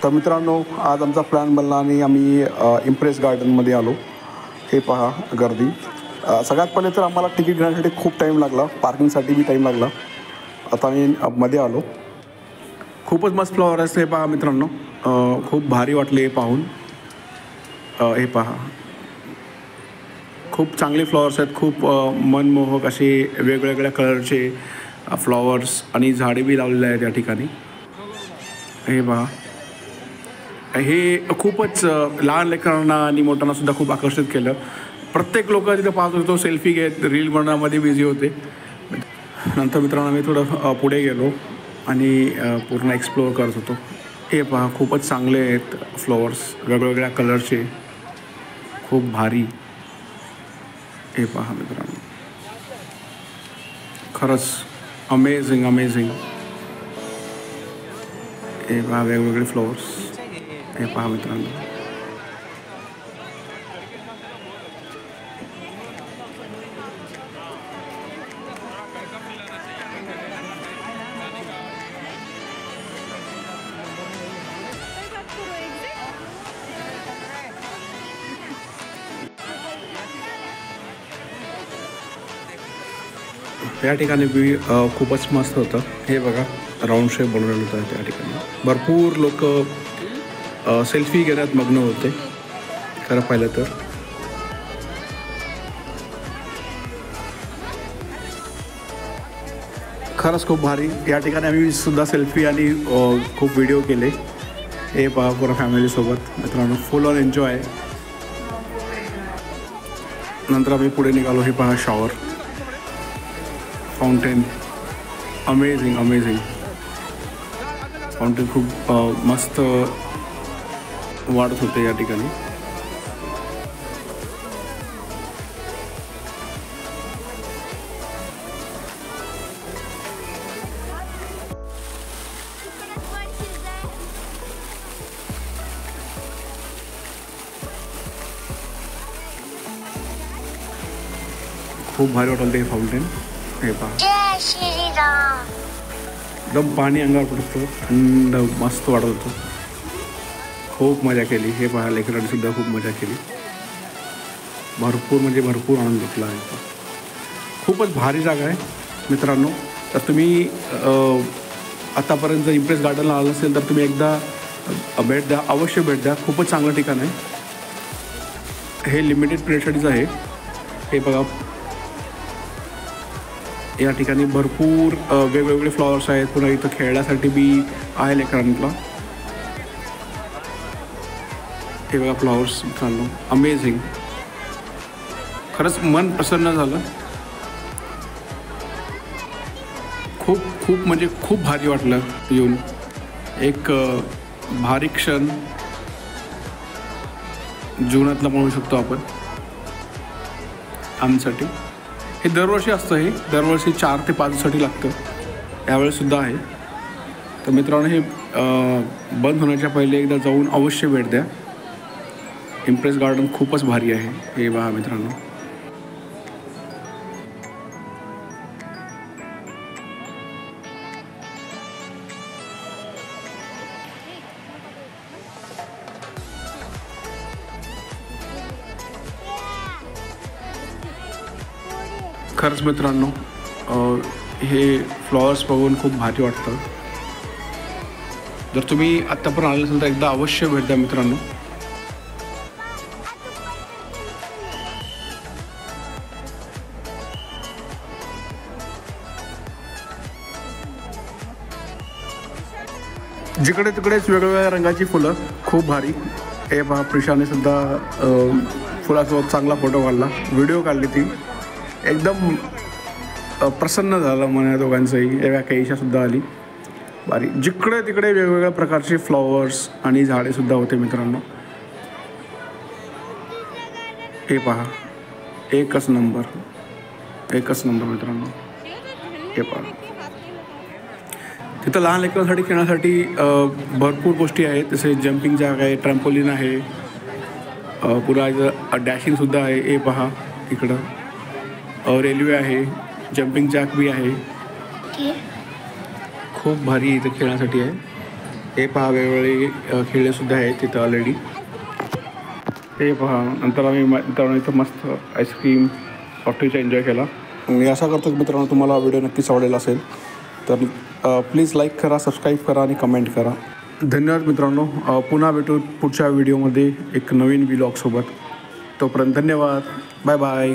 तर मित्रांनो, आज आमचा प्लॅन बनला आणि आम्ही इम्प्रेस गार्डनमध्ये आलो. हे पहा गर्दी. सगळ्यात पहिले तर आम्हाला तिकीट घेण्यासाठी खूप टाईम लागला, पार्किंगसाठी बी टाईम लागला. आता आम्ही मध्ये आलो. खूपच मस्त फ्लॉवर असते. हे पहा मित्रांनो, खूप भारी वाटले हे पाहून. हे पहा, खूप चांगले फ्लॉवर्स आहेत. खूप मनमोहक असे वेगवेगळ्या कलरचे फ्लॉवर्स आणि झाडे बी लावलेले आहेत या ठिकाणी. हे पहा, हे खूपच लहान लेकरांना आणि मोठ्यांना सुद्धा खूप आकर्षित केलं. प्रत्येक लोक तिथं पाहत होतो, सेल्फी घेत, रील बनवण्यामध्ये बिझी होते. नंतर मित्रांनो आम्ही थोडं पुढे गेलो आणि पूर्ण एक्सप्लोअर करत होतो. हे पहा, खूपच चांगले आहेत फ्लॉवर्स, वेगवेगळ्या कलरचे, खूप भारी. हे पहा मित्रांनो, खरंच अमेझिंग अमेझिंग. हे पहा वेगवेगळे फ्लॉवर्स. हे पहा मित्रांनो, या ठिकाणी बी खूपच मस्त होतं. हे बघा, राऊंड शेप बनवलेलं होतं त्या ठिकाणी. भरपूर लोक सेल्फी घेण्यात मग्न होते खरं पाहिलं तर. खरंच खूप भारी. या ठिकाणी आम्ही सुद्धा सेल्फी आणि खूप व्हिडिओ केले. हे पहा पूर्ण फॅमिलीसोबत मित्रांनो, फुल ऑन एन्जॉय. नंतर आम्ही पुढे निघालो. हे पहा shower, fountain, amazing amazing fountain. खूप मस्त वाढत होते या ठिकाणी. खूप भारी वाटलं ते फाउंटेन. हे पहा, एकदम पाणी अंगावर पडतं, थंड मस्त वाटत होतं. खूप मजा केली. हे पहा, लेकरांनी सुद्धा खूप मजा केली. भरपूर म्हणजे भरपूर आनंद घेतला आहे. खूपच भारी जागा आहे मित्रांनो. तर तुम्ही आतापर्यंत इम्प्रेस गार्डनला आलं असेल तर तुम्ही एकदा भेट द्या, अवश्य भेट द्या. खूपच चांगलं ठिकाण आहे. हे लिमिटेड पिरियडसाठीच आहे. हे बघा, या ठिकाणी भरपूर वेगवेगळे फ्लॉवर्स आहेत. पुन्हा इथं खेळण्यासाठी बी आहे लेकरांना. हे बघा फ्लॉवर्स मित्रांनो, अमेझिंग. खरंच मन प्रसन्न झालं. खूप खूप म्हणजे खूप भारी वाटलं येऊन. एक भारी क्षण जीवनातला म्हणू शकतो आपण आमच्यासाठी. हे दरवर्षी असतं. हे दरवर्षी 4 ते 5 दिवसासाठी लागतं. यावेळेससुद्धा आहे. तर मित्रांनो, हे बंद होण्याच्या पहिले एकदा जाऊन अवश्य भेट द्या. इम्प्रेस गार्डन खूपच भारी आहे. हे पहा मित्रांनो, खरंच मित्रांनो हे फ्लॉवर्स बघून खूप भारी वाटतं. जर तुम्ही आत्तापर्यंत आले असेल तर एकदा अवश्य भेट द्या मित्रांनो. जिकडे तिकडेच वेगवेगळ्या रंगाची फुलं, खूप भारी. हे पहा, प्रिशाने सुद्धा फुलासोबत चांगला फोटो काढला, व्हिडिओ काढली. ती एकदम प्रसन्न झालं मन या दोघांचंही. एव्या कैशासुद्धा आली, भारी. जिकडे तिकडे वेगवेगळ्या प्रकारचे फ्लॉवर्स आणि झाडेसुद्धा होते मित्रांनो. हे पहा, एकच नंबर, एकच नंबर मित्रांनो. हे पहा, तिथं लहान लेकरांसाठी खेळण्यासाठी भरपूर गोष्टी आहेत. जसे जम्पिंग जॅक आहे, ट्रॅम्पोलिन आहे, पुन्हा इथं डॅशिंगसुद्धा आहे. हे पहा इकडं रेल्वे आहे, जम्पिंग जॅक बी आहे. खूप भारी इथं खेळण्यासाठी आहे. हे पहा वेगवेगळे खेळेसुद्धा आहेत तिथं ऑलरेडी. हे पहा नंतर आम्ही मित्रांनो इथं मस्त आईस्क्रीम कॉकटेलचा एन्जॉय केला. मी आशा करतो की मित्रांनो तुम्हाला व्हिडिओ नक्कीच आवडलेला असेल. तर प्लीज लाईक करा, सबस्क्राईब करा आणि कमेंट करा. धन्यवाद मित्रांनो. पुन्हा भेटू पुढच्या व्हिडिओमध्ये एक नवीन व्लॉगसोबत. तोपर्यंत धन्यवाद. Bye bye.